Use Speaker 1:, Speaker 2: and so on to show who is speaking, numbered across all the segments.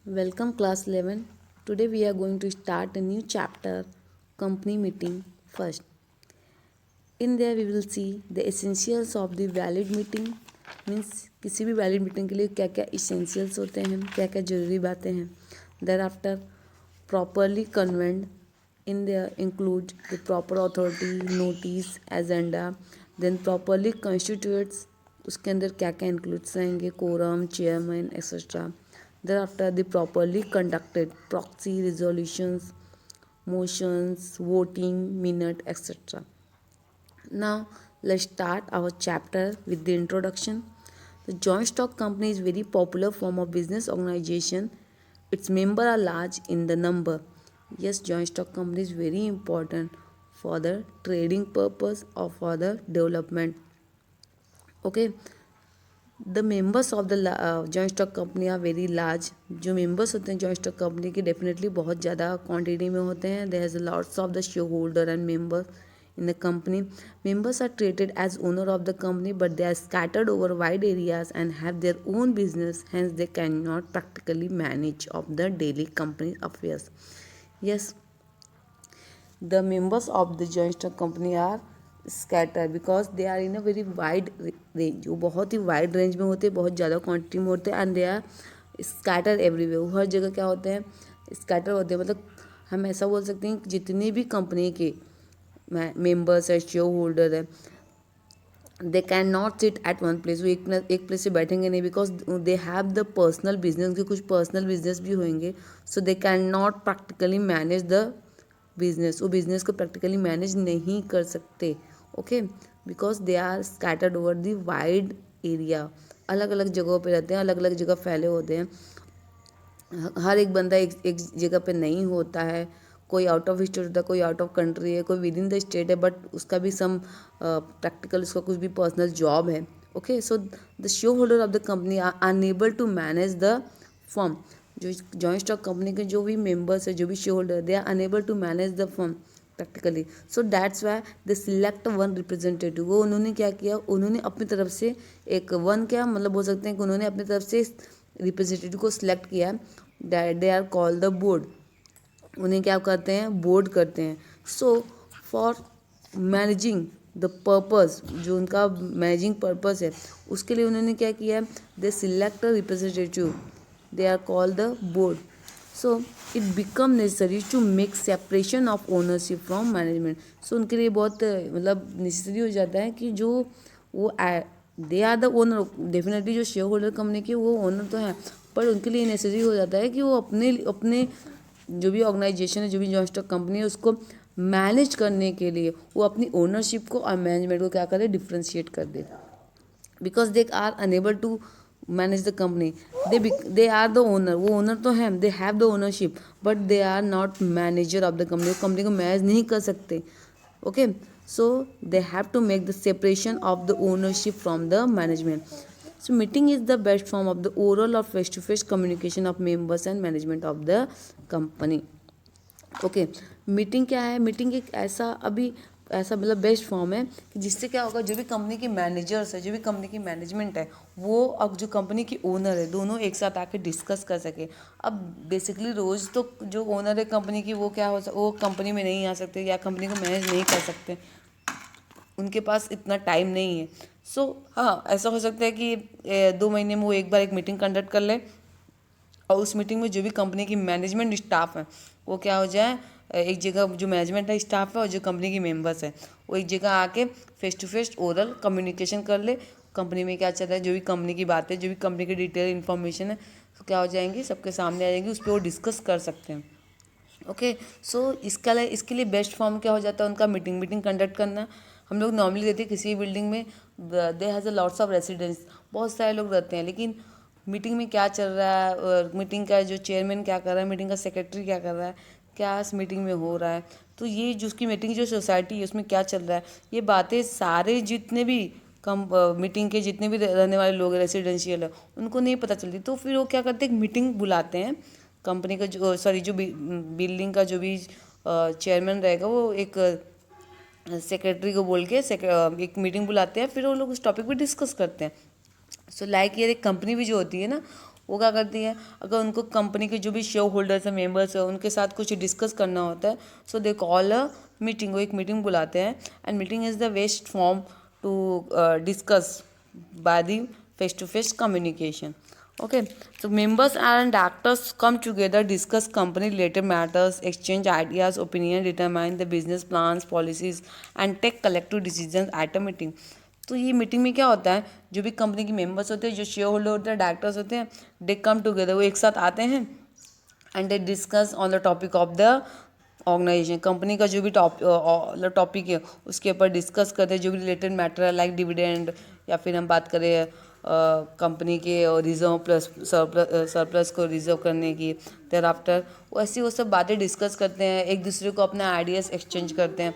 Speaker 1: Welcome class 11. Today we are going to start a new chapter, company meeting first. In there we will see the essentials of the valid meeting, means किसी भी valid meeting के लिए क्या क्या essentials होते हैं, क्या क्या ज़रूरी बातें हैं. Thereafter properly convened. In there include the proper authority, notice, agenda, then properly constitutes. उसके अंदर क्या क्या includes रहेंगे, quorum, chairman, etc. Thereafter the properly conducted proxy resolutions, motions, voting, minute, etc. Now let's start our chapter with the introduction. The joint stock company is very popular form of business organization. Its members are large in the number. Yes, joint stock company is very important for the trading purpose or for the development. Okay, the members of the joint stock company are very large. जो members होते हैं joint stock company के definitely बहुत ज़्यादा quantity में होते हैं. There is lots of the share holder and member in the company. Members are treated as owner of the company, but they are scattered over wide areas and have their own business. Hence, they cannot practically manage of the daily company affairs. Yes, the members of the joint stock company are scattered because they are in a very wide range. वो बहुत ही wide range में होते हैं, बहुत ज़्यादा quantity में होते हैं and they are scatter everywhere. हर जगह क्या होते हैं, स्कैटर होते हैं. मतलब हम ऐसा बोल सकते हैं कि जितनी भी कंपनी के मेंबर्स है, शेयर होल्डर है, they can not sit at one place. वो एक प्लेस से बैठेंगे नहीं because they have the personal business. उनके कुछ पर्सनल बिजनेस भी होंगे. So they can not practically manage the business. वो बिजनेस को प्रैक्टिकली मैनेज नहीं कर सकते. Okay, because they are scattered over the wide area. अलग अलग जगहों पे रहते हैं, अलग अलग जगह फैले होते हैं. हर एक बंदा एक जगह पे नहीं होता है. कोई आउट ऑफ स्टेट होता है, कोई आउट ऑफ कंट्री है, कोई विद इन द स्टेट है, बट उसका भी सम प्रैक्टिकल उसका कुछ भी पर्सनल जॉब है. Okay, so the share holder of the company are unable to manage the firm. जो जॉइंट स्टॉक कंपनी के जो भी मेंबर्स है, जो भी shareholder, they are unable to manage the firm practically. So that's why they select one representative. वो उन्होंने क्या किया, उन्होंने अपनी तरफ से एक वन क्या मतलब बोल सकते हैं कि उन्होंने अपनी तरफ से रिप्रेजेंटेटिव को सिलेक्ट किया. They are called the board. उन्हें क्या करते हैं, बोर्ड करते हैं. So for managing the purpose, जो उनका मैनेजिंग पर्पस है, उसके लिए उन्होंने क्या किया, they select a representative. They are called the board. So it become necessary to make separation of ownership from management. So उनके लिए बहुत मतलब नेसेसरी हो जाता है कि जो वो they are the owner. Definitely जो शेयर होल्डर कंपनी के वो ओनर तो हैं, पर उनके लिए नेसेसरी हो जाता है कि वो अपने अपने जो भी ऑर्गेनाइजेशन है, जो भी जॉइंट स्टॉक कंपनी है, उसको मैनेज करने के लिए वो अपनी ओनरशिप को और मैनेजमेंट को क्या करे, डिफ्रेंशिएट कर दे. Because they are unable to manage the company. They are the owner. वो ओनर तो हैं, they have the ownership, but they are not manager of the company. Company को मैनेज नहीं कर सकते. Okay, so they have to make the separation of the ownership from the management. So meeting is the best form of the oral or face-to-face communication of members and management of the company. Okay, meeting क्या है, meeting एक ऐसा मतलब best form है कि जिससे क्या होगा, जो भी कंपनी के मैनेजर्स है, जो भी कंपनी की मैनेजमेंट है, वो अब जो कंपनी की ओनर है, दोनों एक साथ आके डिस्कस कर सके. अब बेसिकली रोज़ तो जो ओनर है कंपनी की, वो क्या वो कंपनी में नहीं आ सकते या कंपनी को मैनेज नहीं कर सकते. उनके पास इतना टाइम नहीं है. सो हाँ, ऐसा हो सकता है कि 2 महीने में वो एक बार एक मीटिंग कंडक्ट कर ले और उस मीटिंग में जो भी कंपनी की मैनेजमेंट स्टाफ है वो क्या हो जाए, एक जगह जो मैनेजमेंट है, स्टाफ है और जो कंपनी की मेंबर्स है, वो एक जगह आके face to face oral communication कर ले. कंपनी में क्या चल रहा है, जो भी कंपनी की बातें, जो भी कंपनी की डिटेल इन्फॉर्मेशन है, तो क्या हो जाएंगी, सबके सामने आ जाएंगी, उस पर वो डिस्कस कर सकते हैं. ओके, सो इसके लिए बेस्ट फॉर्म क्या हो जाता है उनका, मीटिंग कंडक्ट करना. हम लोग नॉर्मली रहते हैं किसी बिल्डिंग में, they has a lots of residents, बहुत सारे लोग रहते हैं, लेकिन मीटिंग में क्या चल रहा है, और मीटिंग का जो चेयरमैन क्या कर रहा है, मीटिंग का सेक्रेटरी क्या कर रहा है, क्या इस मीटिंग में हो रहा है, तो ये जो उसकी मीटिंग जो सोसाइटी है उसमें क्या चल रहा है, ये बातें सारे जितने भी कम मीटिंग के जितने भी रहने वाले लोग रेसिडेंशियल है, उनको नहीं पता चलती. तो फिर वो क्या करते हैं, एक मीटिंग बुलाते हैं कंपनी का, जो बिल्डिंग का जो भी चेयरमैन रहेगा, वो एक सेक्रेटरी को बोल के एक मीटिंग बुलाते हैं. फिर वो लोग उस टॉपिक पे डिस्कस करते हैं. सो लाइक ये एक कंपनी भी जो होती है ना, वो क्या करती है, अगर उनको कंपनी के जो भी शेयर होल्डर्स है, मेंबर्स है, उनके साथ कुछ डिस्कस करना होता है, सो दे कॉल अ मीटिंग, वो एक मीटिंग बुलाते हैं। And meeting is the best form to discuss by the face-to-face communication. Okay, so members and actors come together, discuss company related matters, exchange ideas, opinion, determine the business plans, policies and take collective decisions at a meeting. तो ये meeting में क्या होता है, जो भी company के members होते हैं, जो शेयर होल्डर होते हैं, डायरेक्टर्स होते हैं, दे कम टुगेदर, वो एक साथ आते हैं and they discuss on the topic of the organisation, company का जो भी टॉपिक है उसके ऊपर डिस्कस करते हैं, जो भी रिलेटेड मैटर है, लाइक डिविडेंड, या फिर हम बात करें कंपनी के रिजर्व प्लस सरप्लस को रिजर्व करने की, देयर आफ्टर वैसी वो सब बातें डिस्कस करते हैं, एक दूसरे को अपने आइडियाज़ एक्सचेंज करते हैं,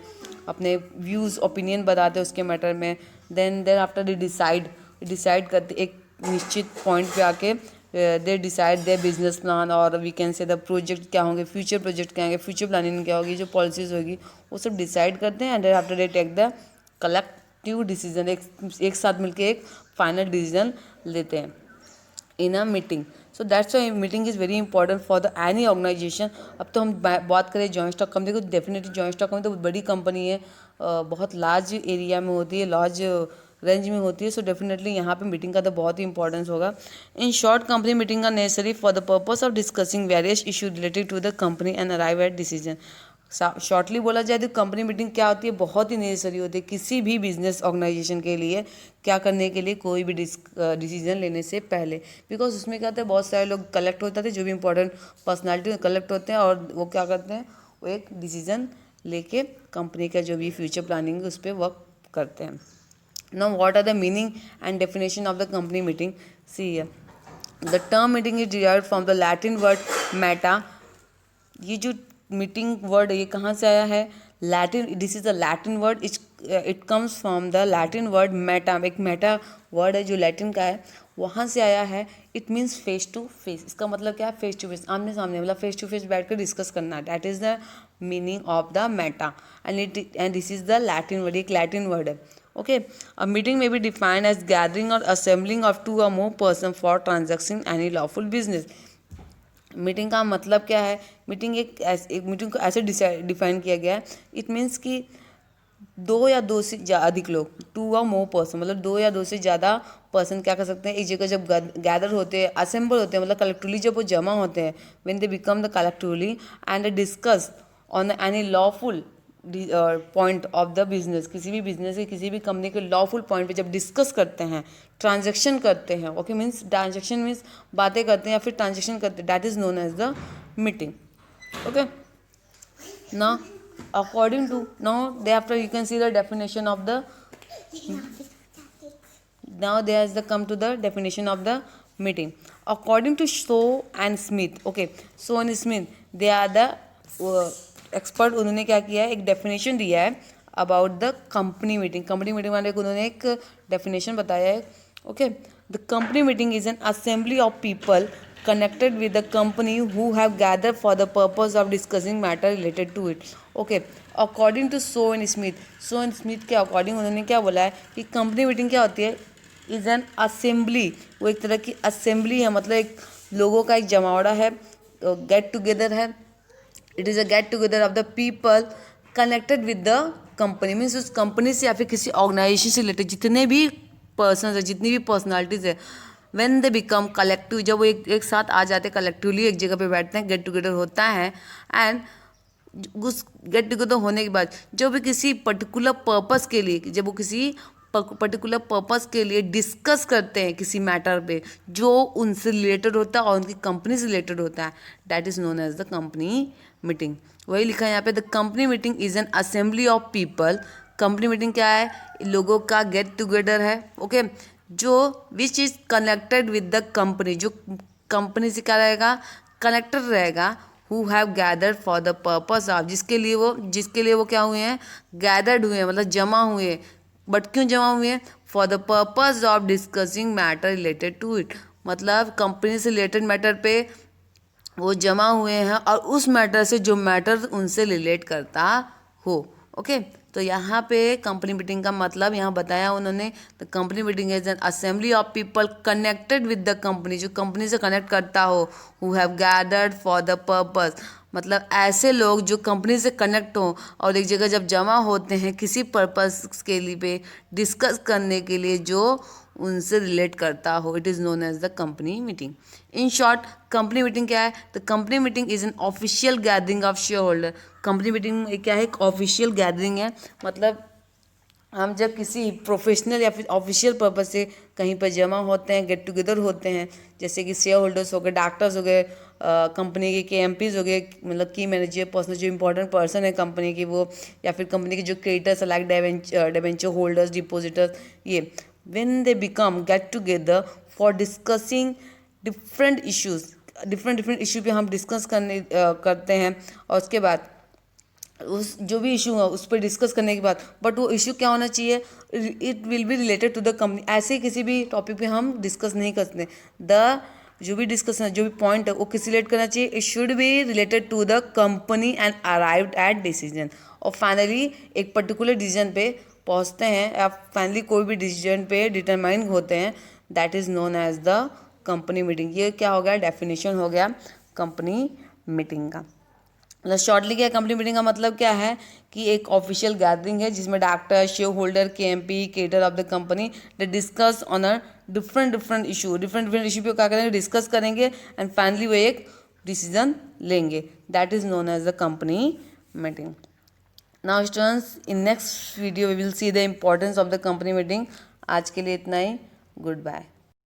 Speaker 1: अपने व्यूज़ ओपिनियन बताते हैं उसके मैटर में। Then there after they decide करते एक निश्चित पॉइंट पे आके, they decide their business plan, और we can say the project क्या होंगे, फ्यूचर प्रोजेक्ट क्या होंगे, फ्यूचर प्लानिंग क्या होगी, जो पॉलिसीज होगी वो सब डिसाइड करते हैं। And there after they take the collective decision, एक साथ मिलकर एक फाइनल डिसीजन लेते हैं in a meeting. So that's why meeting is very important for the any organization. अब तो हम बात करें जॉइंट स्टॉक कंपनी को, डेफिनेटली जॉइंट स्टॉक कंपनी तो बड़ी कंपनी है, बहुत लार्ज एरिया में होती है, लार्ज रेंज में होती है, सो डेफिनेटली यहाँ पे मीटिंग का तो बहुत ही इंपॉर्टेंस होगा। In short, company meeting are necessary for the purpose of discussing various issue related to the company and arrive at decision. Shortly बोला जाए तो कंपनी मीटिंग क्या होती है, बहुत ही नेसेसरी होती है किसी भी बिजनेस ऑर्गेनाइजेशन के लिए, क्या करने के लिए, कोई भी डिसीजन लेने से पहले। बिकॉज उसमें क्या होता है, बहुत सारे लोग कलेक्ट होते थे, जो भी इंपॉर्टेंट पर्सनालिटी कलेक्ट होते हैं, और वो क्या करते हैं, वो एक डिसीजन लेके कंपनी का जो भी फ्यूचर प्लानिंग है उस पर वर्क करते हैं। Now, what are the meaning and definition of the company meeting? See here. The term meeting is derived from the Latin word meta. ये जो मीटिंग वर्ड है ये कहाँ से आया है, Latin, this is a Latin word, it comes from the Latin word meta, एक meta word है जो लैटिन का है, वहाँ से आया है। It means face to face, इसका मतलब क्या है, फेस टू फेस, आमने सामने, मतलब फेस टू फेस बैठ कर डिस्कस करना, that is the meaning of the Meta. And this is the Latin word, एक लैटिन वर्ड है। Okay, a meeting may be defined as gathering or assembling of two or more persons for transacting any lawful business. Meeting का मतलब क्या है, meeting एक meeting को ऐसे define किया गया है, इट मीन्स कि दो या दो से अधिक लोग, टू और मोर पर्सन, मतलब दो या दो से ज़्यादा पर्सन क्या कर सकते हैं, एक जगह जब गैदर होते हैं, असेंबल होते हैं, मतलब कलेक्टिवली जब वो जमा होते हैं, when they become the collectively and discuss on any lawful point of the business, किसी भी बिजनेस के, किसी भी कंपनी के लॉफुल पॉइंट पे जब डिस्कस करते हैं, ट्रांजेक्शन करते हैं, ओके, मीन्स ट्रांजेक्शन मीन्स बातें करते हैं या फिर ट्रांजेक्शन करते हैं, that is known as the meeting. Okay, now according to, now thereafter you can see the definition of the, now there is the come to the definition of the meeting. According to Shaw and Smith, okay, Shaw and Smith, they are the expert, उन्होंने क्या किया है, एक definition दिया है about the company meeting. Company meeting वाले को उन्होंने एक डेफिनेशन बताया है। Okay, the company meeting is an assembly of people connected with the company who have gathered for the purpose of discussing matter related to it. Okay, according to Shaw and Smith के according उन्होंने क्या बोला है कि company meeting क्या होती है, is an assembly, वो एक तरह की असेंबली है, मतलब एक लोगों का एक जमावड़ा है, गेट टुगेदर है। It is a get together of the people connected with the company, means उस कंपनी से या फिर किसी ऑर्गेनाइजेशन से रिलेटेड जितने भी पर्सन है, जितनी भी पर्सनालिटीज़ है, व्हेन दे बिकम कलेक्टिव, जब वो एक साथ आ जाते हैं, कलेक्टिवली एक जगह पे बैठते हैं, गेट टुगेदर होता है, एंड उस गेट टुगेदर होने के बाद जो भी किसी पर्टिकुलर पर्पस के लिए, जब वो किसी पर्टिकुलर पर्पस के लिए डिस्कस करते हैं किसी मैटर पे जो उनसे रिलेटेड होता है और उनकी कंपनी से रिलेटेड होता है, that is known as the company meeting. वही लिखा है यहाँ पे, the company meeting is an assembly of people. Company meeting क्या है, लोगों का गेट टुगेदर है, ओके, जो which is connected with the company, जो कंपनी से क्या रहेगा, कनेक्टेड रहेगा, who have gathered for the purpose of, जिसके लिए वो क्या हुए हैं, गैदर्ड हुए हैं, मतलब जमा हुए, बट क्यों जमा हुए हैं, for the purpose of discussing matter related to it, मतलब कंपनी से रिलेटेड मैटर पे वो जमा हुए हैं और उस मैटर से जो मैटर उनसे रिलेट करता हो। ओके, तो यहाँ पे कंपनी मीटिंग का मतलब यहाँ बताया उन्होंने, the company meeting is an assembly of people connected with the company, जो कंपनी से कनेक्ट करता हो, who have gathered for the purpose, मतलब ऐसे लोग जो कंपनी से कनेक्ट हो और एक जगह जब जमा होते हैं किसी पर्पस के लिए पे डिस्कस करने के लिए जो उनसे रिलेट करता हो, it is known as the company meeting. In short company meeting क्या है? The company meeting is an official gathering of shareholder. Company meeting क्या है? एक ऑफिशियल गैदरिंग है, मतलब हम जब किसी प्रोफेशनल या फिर ऑफिशियल पर्पज से कहीं पर जमा होते हैं, गेट टुगेदर होते हैं, जैसे कि शेयर होल्डर्स हो गए, डॉक्टर्स हो गए, कंपनी के एमपीज हो गए, मतलब की मैनेजर पर्सन जो इंपॉर्टेंट पर्सन है कंपनी की वो, या फिर कंपनी के जो creditors like debenture holders, depositors, ये when they become get together for discussing different issues, different issue पे हम डिस्कस करते हैं, और उसके बाद उस जो भी इशू है उस पर डिस्कस करने के बाद, बट वो इशू क्या होना चाहिए? It will be related to the company. ऐसे किसी भी टॉपिक पे हम डिस्कस नहीं करते, द जो भी डिस्कशन जो भी पॉइंट है वो किस रिलेट करना चाहिए? It should be related to the company and arrived at decision. और फाइनली एक पर्टिकुलर डिसीजन पे पहुंचते हैं, या फाइनली कोई भी डिसीजन पे डिटरमाइन होते हैं, that is known as the company meeting. ये क्या हो गया? डेफिनेशन हो गया कंपनी मीटिंग का। मतलब शॉर्टली क्या कंपनी मीटिंग का मतलब क्या है कि एक ऑफिशियल गैदरिंग है जिसमें doctor, share holder, KMP, creditor of the company they discuss on a different issue, different issue पे क्या करेंगे? डिस्कस करेंगे, एंड फाइनली वो एक डिसीजन लेंगे, that is known as the company meeting. Now students, in next video we will see the importance of the company meeting. आज के लिए इतना ही, गुड बाय।